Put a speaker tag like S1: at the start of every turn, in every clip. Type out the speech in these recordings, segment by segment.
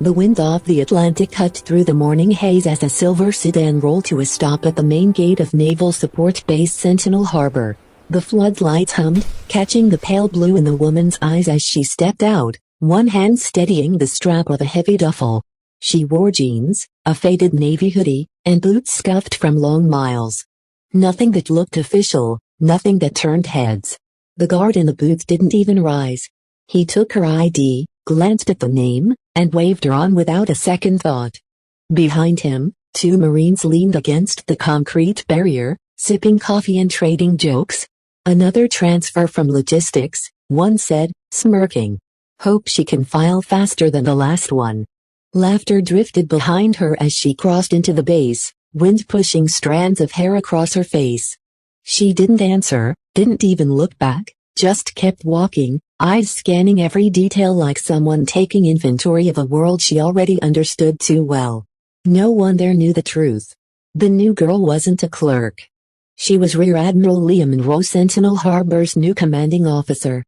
S1: The wind off the Atlantic cut through the morning haze as a silver sedan rolled to a stop at the main gate of Naval Support Base Sentinel Harbor. The floodlights hummed, catching the pale blue in the woman's eyes as she stepped out, one hand steadying the strap of a heavy duffel. She wore jeans, a faded navy hoodie, and boots scuffed from long miles. Nothing that looked official, nothing that turned heads. The guard in the booth didn't even rise. He took her ID, glanced at the name, and waved her on without a second thought. Behind him, two Marines leaned against the concrete barrier, sipping coffee and trading jokes. Another transfer from logistics, one said, smirking. Hope she can file faster than the last one. Laughter drifted behind her as she crossed into the base, wind pushing strands of hair across her face. She didn't answer, didn't even look back, just kept walking, eyes scanning every detail like someone taking inventory of a world she already understood too well. No one there knew the truth. The new girl wasn't a clerk. She was Rear Admiral Leah Monroe, Sentinel Harbor's new commanding officer.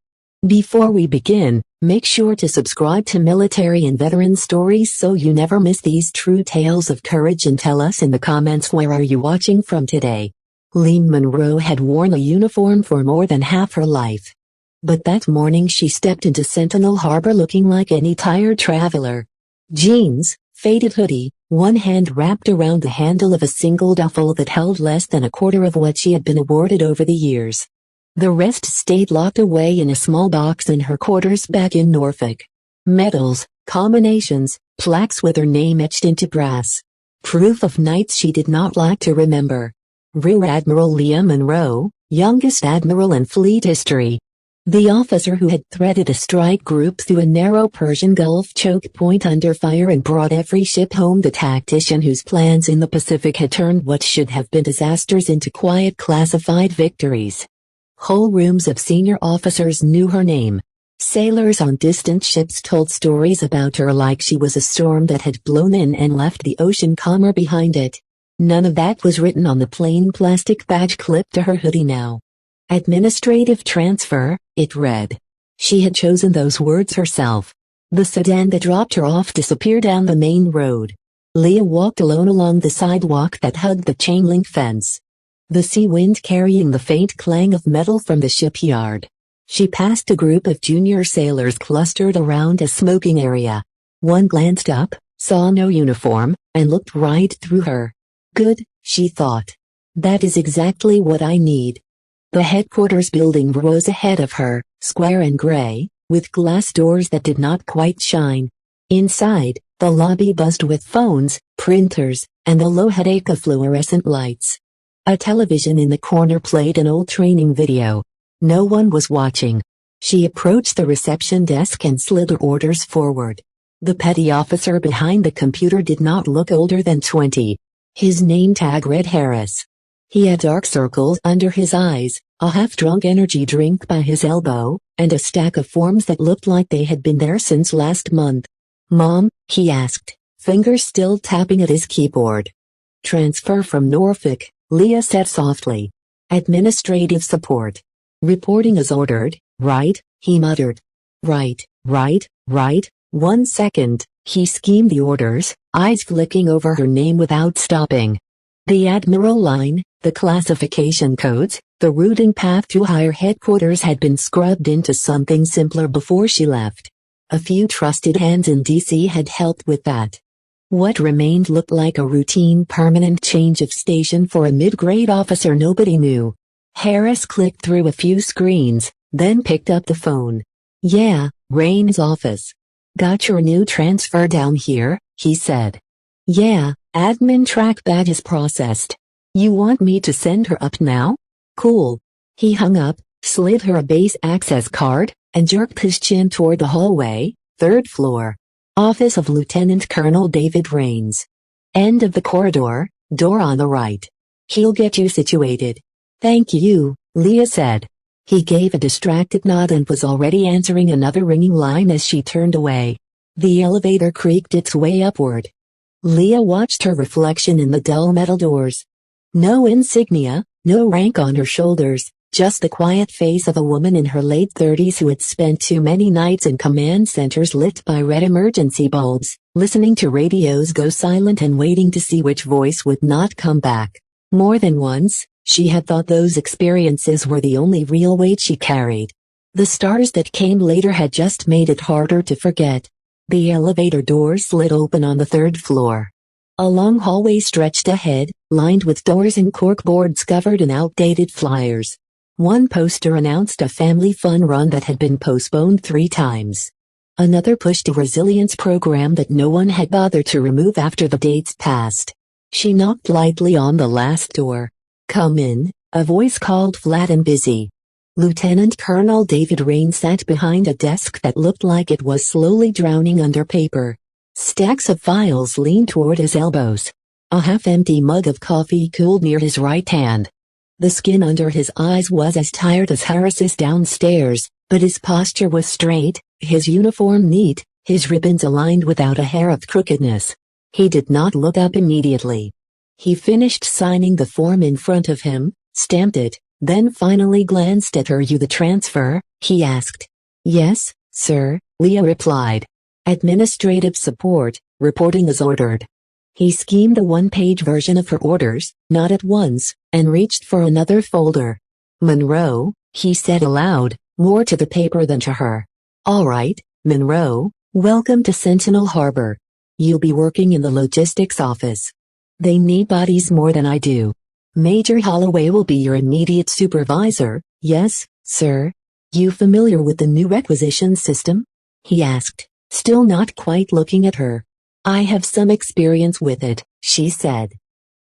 S1: Before we begin, make sure to subscribe to Military and Veteran Stories so you never miss these true tales of courage, and tell us in the comments where are you watching from today. Leah Monroe had worn a uniform for more than half her life. But that morning she stepped into Sentinel Harbor looking like any tired traveler. Jeans, faded hoodie, one hand wrapped around the handle of a single duffel that held less than a quarter of what she had been awarded over the years. The rest stayed locked away in a small box in her quarters back in Norfolk. Medals, combinations, plaques with her name etched into brass. Proof of nights she did not like to remember. Rear Admiral Leah Monroe, youngest admiral in fleet history. The officer who had threaded a strike group through a narrow Persian Gulf choke point under fire and brought every ship home. The tactician whose plans in the Pacific had turned what should have been disasters into quiet classified victories. Whole rooms of senior officers knew her name. Sailors on distant ships told stories about her like she was a storm that had blown in and left the ocean calmer behind it. None of that was written on the plain plastic badge clipped to her hoodie now. Administrative transfer, it read. She had chosen those words herself. The sedan that dropped her off disappeared down the main road. Leah walked alone along the sidewalk that hugged the chain-link fence. The sea wind carrying the faint clang of metal from the shipyard. She passed a group of junior sailors clustered around a smoking area. One glanced up, saw no uniform, and looked right through her. Good, she thought. That is exactly what I need. The headquarters building rose ahead of her, square and gray, with glass doors that did not quite shine. Inside, the lobby buzzed with phones, printers, and the low headache of fluorescent lights. A television in the corner played an old training video. No one was watching. She approached the reception desk and slid her orders forward. The petty officer behind the computer did not look older than 20. His name tag read Harris. He had dark circles under his eyes, a half-drunk energy drink by his elbow, and a stack of forms that looked like they had been there since last month. "Mom?" he asked, fingers still tapping at his keyboard. "Transfer from Norfolk," Leah said softly. "Administrative support. Reporting as ordered, right?" he muttered. Right. 1 second," he schemed the orders, eyes flicking over her name without stopping. The Admiral line, the classification codes, the routing path to higher headquarters had been scrubbed into something simpler before she left. A few trusted hands in DC had helped with that. What remained looked like a routine permanent change of station for a mid-grade officer nobody knew. Harris clicked through a few screens, then picked up the phone. "Yeah, Rain's office. Got your new transfer down here," he said. "Yeah, admin track badge is processed. You want me to send her up now? Cool." He hung up, slid her a base access card, and jerked his chin toward the hallway, 3rd floor. Office of Lieutenant Colonel David Rains. End of the corridor, door on the right. "He'll get you situated." "Thank you," Leah said. He gave a distracted nod and was already answering another ringing line as she turned away. The elevator creaked its way upward. Leah watched her reflection in the dull metal doors. No insignia, no rank on her shoulders, just the quiet face of a woman in her late 30s who had spent too many nights in command centers lit by red emergency bulbs. listening to radios go silent and waiting to see which voice would not come back. More than once, she had thought those experiences were the only real weight she carried. The stars that came later had just made it harder to forget. The elevator doors slid open on the third floor. A long hallway stretched ahead, lined with doors and corkboards covered in outdated flyers. One poster announced a family fun run that had been postponed 3 times. Another pushed a resilience program that no one had bothered to remove after the dates passed. She knocked lightly on the last door. "Come in," a voice called flat and busy. Lieutenant Colonel David Rain sat behind a desk that looked like it was slowly drowning under paper. Stacks of files leaned toward his elbows. A half-empty mug of coffee cooled near his right hand. The skin under his eyes was as tired as Harris's downstairs, but his posture was straight, his uniform neat, his ribbons aligned without a hair of crookedness. He did not look up immediately. He finished signing the form in front of him, stamped it, then finally glanced at her. "You the transfer?" he asked. "Yes, sir," Leah replied. "Administrative support, reporting as ordered." He skimmed the one-page version of her orders, not at once, and reached for another folder. "Monroe," he said aloud, more to the paper than to her. "All right, Monroe, welcome to Sentinel Harbor. You'll be working in the logistics office. They need bodies more than I do. Major Holloway will be your immediate supervisor." "Yes, sir." "You familiar with the new requisition system?" he asked, still not quite looking at her. "I have some experience with it," she said.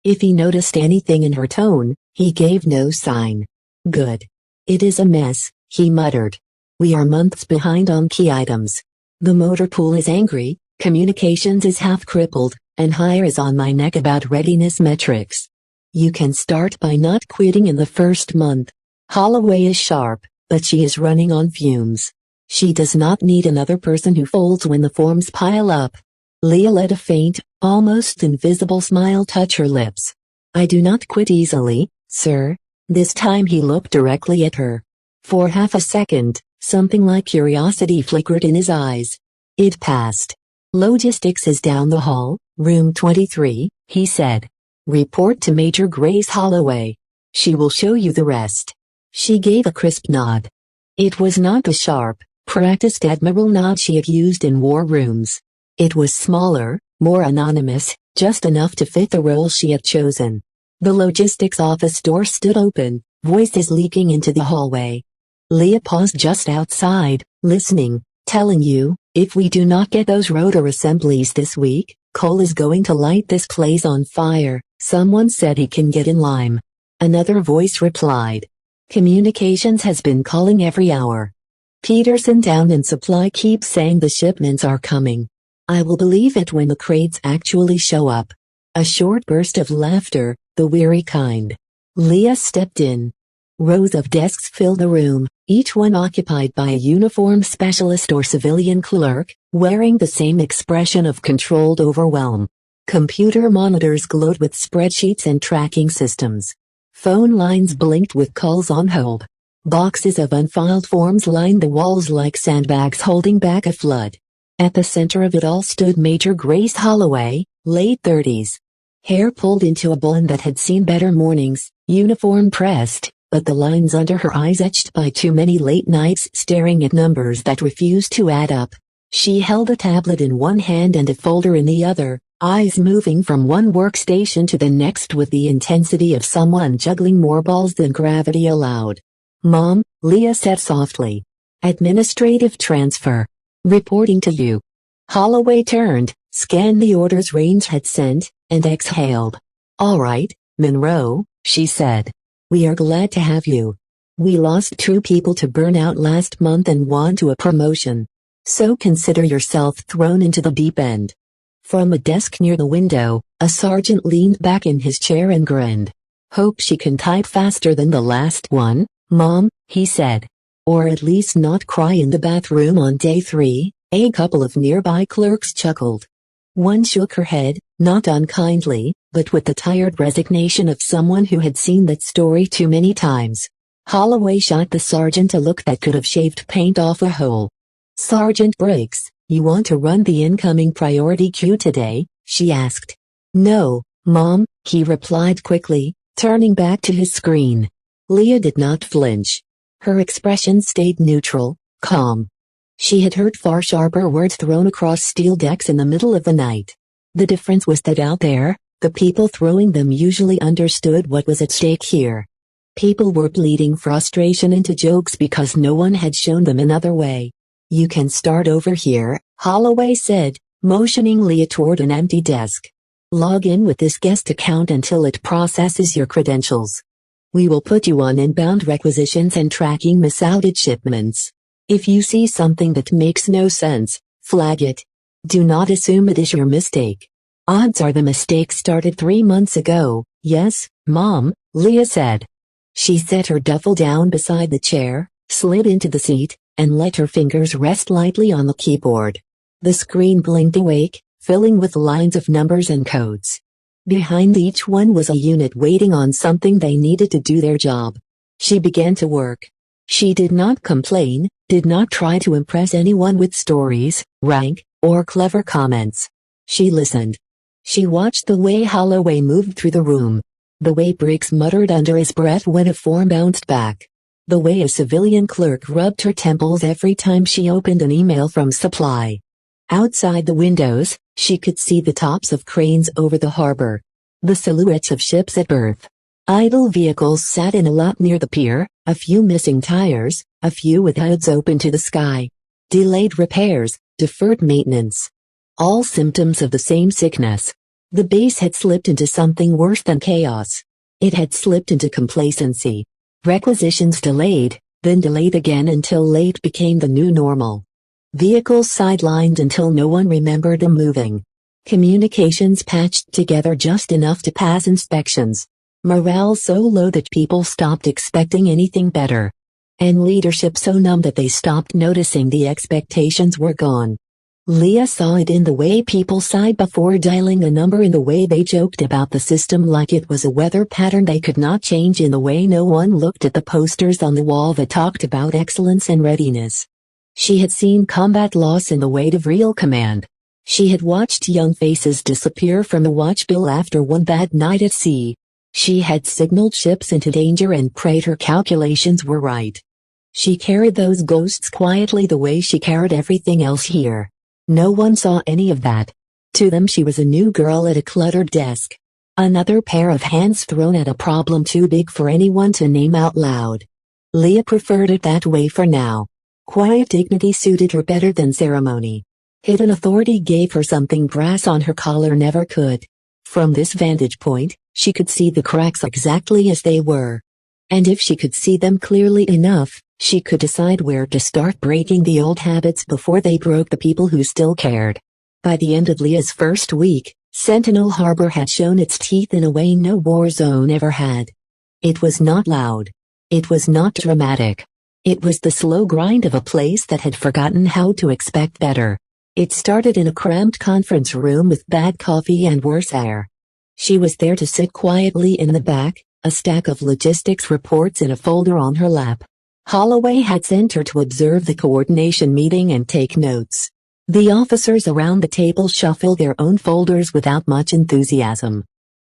S1: If he noticed anything in her tone, he gave no sign. "Good. It is a mess," he muttered. "We are months behind on key items. The motor pool is angry, communications is half crippled, and hire is on my neck about readiness metrics. You can start by not quitting in the first month. Holloway is sharp, but she is running on fumes. She does not need another person who folds when the forms pile up." Leah let a faint, almost invisible smile touch her lips. "I do not quit easily, sir." This time he looked directly at her. For half a second, something like curiosity flickered in his eyes. It passed. "Logistics is down the hall, room 23, he said. "Report to Major Grace Holloway. She will show you the rest." She gave a crisp nod. It was not the sharp, practiced Admiral nod she had used in war rooms. It was smaller, more anonymous, just enough to fit the role she had chosen. The logistics office door stood open, voices leaking into the hallway. Leah paused just outside, listening. "Telling you, if we do not get those rotor assemblies this week, Cole is going to light this place on fire." Someone said he can get in Lime. Another voice replied. "Communications has been calling every hour. Peterson down in supply keeps saying the shipments are coming. I will believe it when the crates actually show up." A short burst of laughter, the weary kind. Leah stepped in. Rows of desks filled the room, each one occupied by a uniformed specialist or civilian clerk, wearing the same expression of controlled overwhelm. Computer monitors glowed with spreadsheets and tracking systems. Phone lines blinked with calls on hold. Boxes of unfiled forms lined the walls like sandbags holding back a flood. At the center of it all stood Major Grace Holloway, late 30s. Hair pulled into a bun that had seen better mornings, uniform pressed, but the lines under her eyes etched by too many late nights staring at numbers that refused to add up. She held a tablet in one hand and a folder in the other, eyes moving from one workstation to the next with the intensity of someone juggling more balls than gravity allowed. "Mom," Leah said softly. "Administrative transfer. Reporting to you." Holloway turned, scanned the orders Rains had sent, and exhaled. "All right, Monroe," she said. "We are glad to have you. We lost 2 people to burnout last month and want to a promotion. So consider yourself thrown into the deep end." From a desk near the window, a sergeant leaned back in his chair and grinned. "Hope she can type faster than the last one, Mom," he said. "Or at least not cry in the bathroom on day 3, a couple of nearby clerks chuckled. One shook her head, not unkindly, but with the tired resignation of someone who had seen that story too many times. Holloway shot the sergeant a look that could have shaved paint off a hole. "Sergeant Briggs, "You want to run the incoming priority queue today?" she asked. "No, Mom," he replied quickly, turning back to his screen. Leah did not flinch. Her expression stayed neutral, calm. She had heard far sharper words thrown across steel decks in the middle of the night. The difference was that out there, the people throwing them usually understood what was at stake here. People were bleeding frustration into jokes because no one had shown them another way. "You can start over here," Holloway said, motioning Leah toward an empty desk. "Log in with this guest account until it processes your credentials. We will put you on inbound requisitions and tracking misrouted shipments. If you see something that makes no sense, flag it. Do not assume it is your mistake. Odds are the mistake started 3 months ago." "Yes, Mom," Leah said. She set her duffel down beside the chair, slid into the seat, and let her fingers rest lightly on the keyboard. The screen blinked awake, filling with lines of numbers and codes. Behind each one was a unit waiting on something they needed to do their job. She began to work. She did not complain, did not try to impress anyone with stories, rank, or clever comments. She listened. She watched the way Holloway moved through the room. The way Briggs muttered under his breath when a form bounced back. The way a civilian clerk rubbed her temples every time she opened an email from supply. Outside the windows, she could see the tops of cranes over the harbor. The silhouettes of ships at berth. Idle vehicles sat in a lot near the pier, a few missing tires, a few with hoods open to the sky. Delayed repairs, deferred maintenance. All symptoms of the same sickness. The base had slipped into something worse than chaos. It had slipped into complacency. Requisitions delayed, then delayed again until late became the new normal. Vehicles sidelined until no one remembered them moving. Communications patched together just enough to pass inspections. Morale so low that people stopped expecting anything better. And leadership so numb that they stopped noticing the expectations were gone. Leah saw it in the way people sighed before dialing a number, in the way they joked about the system like it was a weather pattern they could not change, in the way no one looked at the posters on the wall that talked about excellence and readiness. She had seen combat loss in the weight of real command. She had watched young faces disappear from the watch bill after one bad night at sea. She had signaled ships into danger and prayed her calculations were right. She carried those ghosts quietly the way she carried everything else here. No one saw any of that. To them she was a new girl at a cluttered desk. Another pair of hands thrown at a problem too big for anyone to name out loud. Leah preferred it that way for now. Quiet dignity suited her better than ceremony. Hidden authority gave her something brass on her collar never could. From this vantage point, she could see the cracks exactly as they were. And if she could see them clearly enough, she could decide where to start breaking the old habits before they broke the people who still cared. By the end of Leah's first week, Sentinel Harbor had shown its teeth in a way no war zone ever had. It was not loud. It was not dramatic. It was the slow grind of a place that had forgotten how to expect better. It started in a cramped conference room with bad coffee and worse air. She was there to sit quietly in the back, a stack of logistics reports in a folder on her lap. Holloway had sent her to observe the coordination meeting and take notes. The officers around the table shuffled their own folders without much enthusiasm.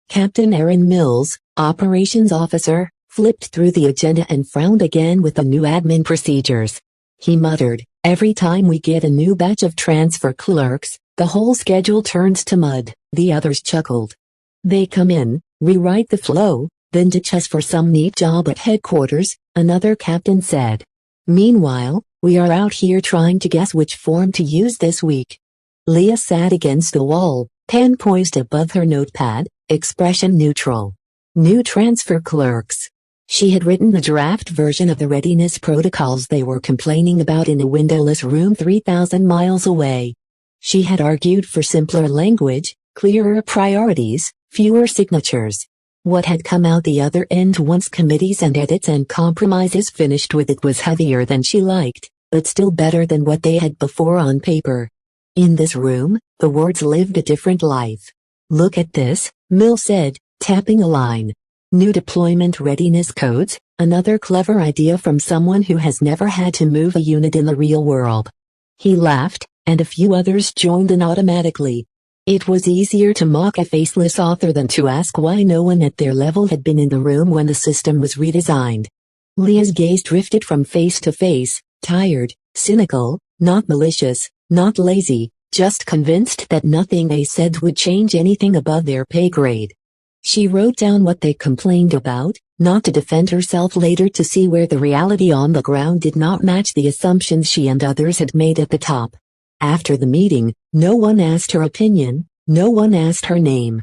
S1: Captain Aaron Mills, operations officer, flipped through the agenda and frowned again with the new admin procedures. He muttered, "Every time we get a new batch of transfer clerks, the whole schedule turns to mud." The others chuckled. "They come in, rewrite the flow, then ditch us for some neat job at headquarters," another captain said. "Meanwhile, we are out here trying to guess which form to use this week." Leah sat against the wall, pen poised above her notepad, expression neutral. New transfer clerks. She had written the draft version of the readiness protocols they were complaining about in a windowless room 3,000 miles away. She had argued for simpler language, clearer priorities, fewer signatures. What had come out the other end once committees and edits and compromises finished with it was heavier than she liked, but still better than what they had before on paper. In this room, the words lived a different life. "Look at this," Mill said, tapping a line. "New deployment readiness codes, another clever idea from someone who has never had to move a unit in the real world." He laughed, and a few others joined in automatically. It was easier to mock a faceless author than to ask why no one at their level had been in the room when the system was redesigned. Leah's gaze drifted from face to face, tired, cynical, not malicious, not lazy, just convinced that nothing they said would change anything above their pay grade. She wrote down what they complained about, not to defend herself later, to see where the reality on the ground did not match the assumptions she and others had made at the top. After the meeting, no one asked her opinion, no one asked her name.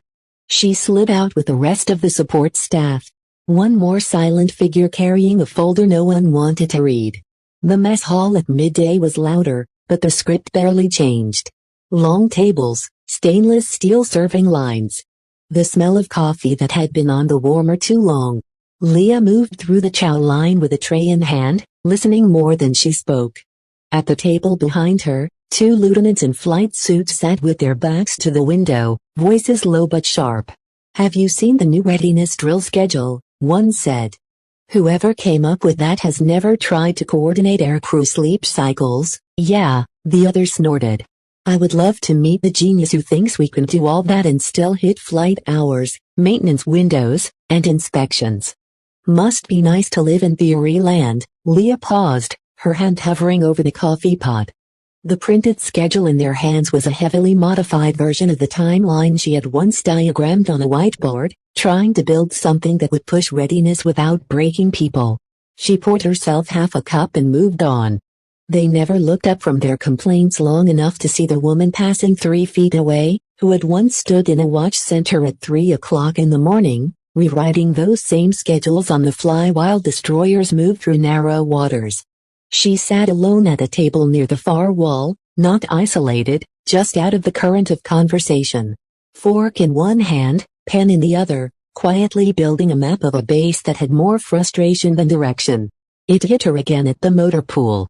S1: She slid out with the rest of the support staff. One more silent figure carrying a folder no one wanted to read. The mess hall at midday was louder, but the script barely changed. Long tables, stainless steel serving lines. The smell of coffee that had been on the warmer too long. Leah moved through the chow line with a tray in hand, listening more than she spoke. At the table behind her, two lieutenants in flight suits sat with their backs to the window, voices low but sharp. "Have you seen the new readiness drill schedule?" one said. "Whoever came up with that has never tried to coordinate aircrew sleep cycles." "Yeah," the other snorted. "I would love to meet the genius who thinks we can do all that and still hit flight hours, maintenance windows, and inspections. Must be nice to live in theory land." Leah paused, her hand hovering over the coffee pot. The printed schedule in their hands was a heavily modified version of the timeline she had once diagrammed on a whiteboard, trying to build something that would push readiness without breaking people. She poured herself half a cup and moved on. They never looked up from their complaints long enough to see the woman passing 3 feet away, who had once stood in a watch center at 3 o'clock in the morning, rewriting those same schedules on the fly while destroyers moved through narrow waters. She sat alone at a table near the far wall, not isolated, just out of the current of conversation. Fork in one hand, pen in the other, quietly building a map of a base that had more frustration than direction. It hit her again at the motor pool.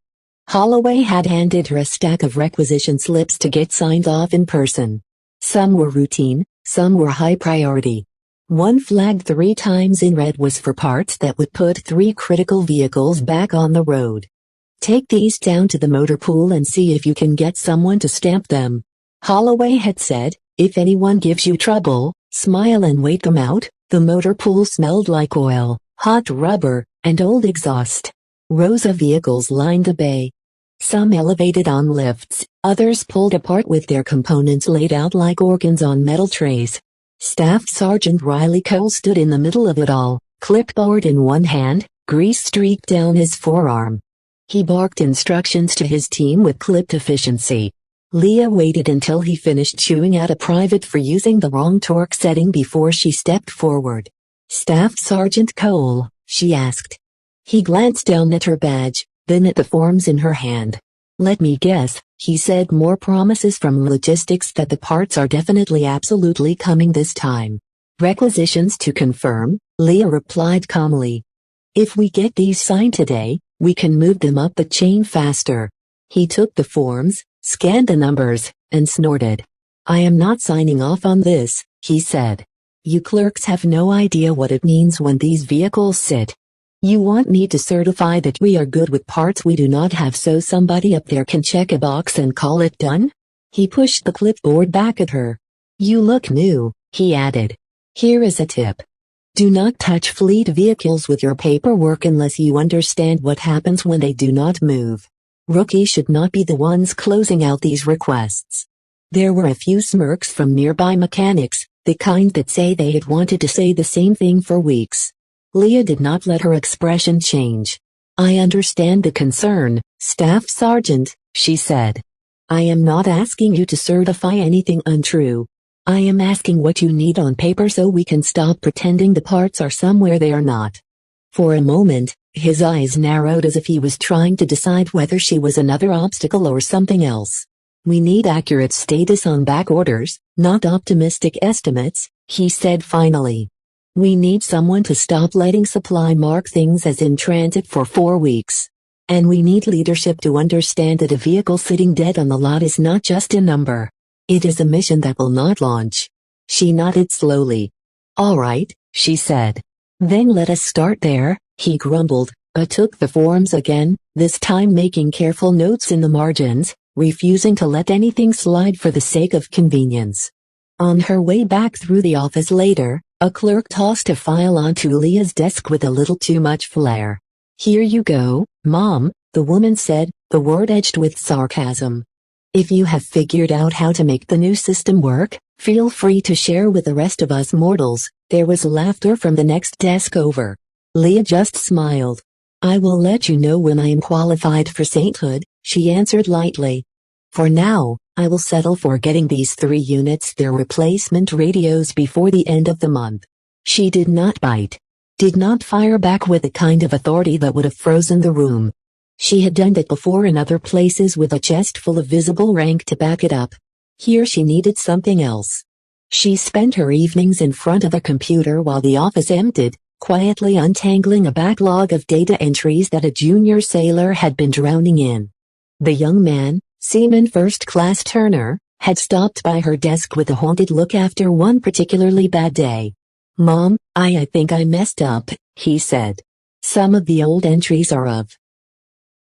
S1: Holloway had handed her a stack of requisition slips to get signed off in person. Some were routine, some were high priority. One flagged 3 times in red was for parts that would put 3 critical vehicles back on the road. "Take these down to the motor pool and see if you can get someone to stamp them," Holloway had said. "If anyone gives you trouble, smile and wait them out." The motor pool smelled like oil, hot rubber, and old exhaust. Rows of vehicles lined the bay. Some elevated on lifts, others pulled apart with their components laid out like organs on metal trays. Staff Sergeant Riley Cole stood in the middle of it all, clipboard in one hand, grease streaked down his forearm. He barked instructions to his team with clipped efficiency. Leah waited until he finished chewing out a private for using the wrong torque setting before she stepped forward. "Staff Sergeant Cole," she asked. He glanced down at her badge, then at the forms in her hand. "Let me guess," he said, "more promises from logistics that the parts are definitely absolutely coming this time." "Requisitions to confirm," Leah replied calmly. "If we get these signed today, we can move them up the chain faster." He took the forms, scanned the numbers, and snorted. "I am not signing off on this," he said. "You clerks have no idea what it means when these vehicles sit. You want me to certify that we are good with parts we do not have so somebody up there can check a box and call it done?" He pushed the clipboard back at her. "You look new," he added. "Here is a tip. Do not touch fleet vehicles with your paperwork unless you understand what happens when they do not move. Rookies should not be the ones closing out these requests." There were a few smirks from nearby mechanics, the kind that say they had wanted to say the same thing for weeks. Leah did not let her expression change. "I understand the concern, Staff Sergeant," she said. "I am not asking you to certify anything untrue. I am asking what you need on paper so we can stop pretending the parts are somewhere they are not." For a moment, his eyes narrowed as if he was trying to decide whether she was another obstacle or something else. "We need accurate status on back orders, not optimistic estimates," he said finally. "We need someone to stop letting supply mark things as in transit for 4 weeks. And we need leadership to understand that a vehicle sitting dead on the lot is not just a number. It is a mission that will not launch." She nodded slowly. "All right," she said. "Then let us start there," he grumbled, but took the forms again, this time making careful notes in the margins. refusing to let anything slide for the sake of convenience. On her way back through the office later, a clerk tossed a file onto Leah's desk with a little too much flair. "Here you go, Mom," the woman said, the word edged with sarcasm. "If you have figured out how to make the new system work, feel free to share with the rest of us mortals." There was laughter from the next desk over. Leah just smiled. "I will let you know when I am qualified for sainthood," she answered lightly. "For now, I will settle for getting these 3 units their replacement radios before the end of the month." She did not bite. Did not fire back with the kind of authority that would have frozen the room. She had done that before in other places with a chest full of visible rank to back it up. Here she needed something else. She spent her evenings in front of a computer while the office emptied, quietly untangling a backlog of data entries that a junior sailor had been drowning in. The young man, Seaman First Class Turner, had stopped by her desk with a haunted look after one particularly bad day. "Mom, I think I messed up," he said. "Some of the old entries are of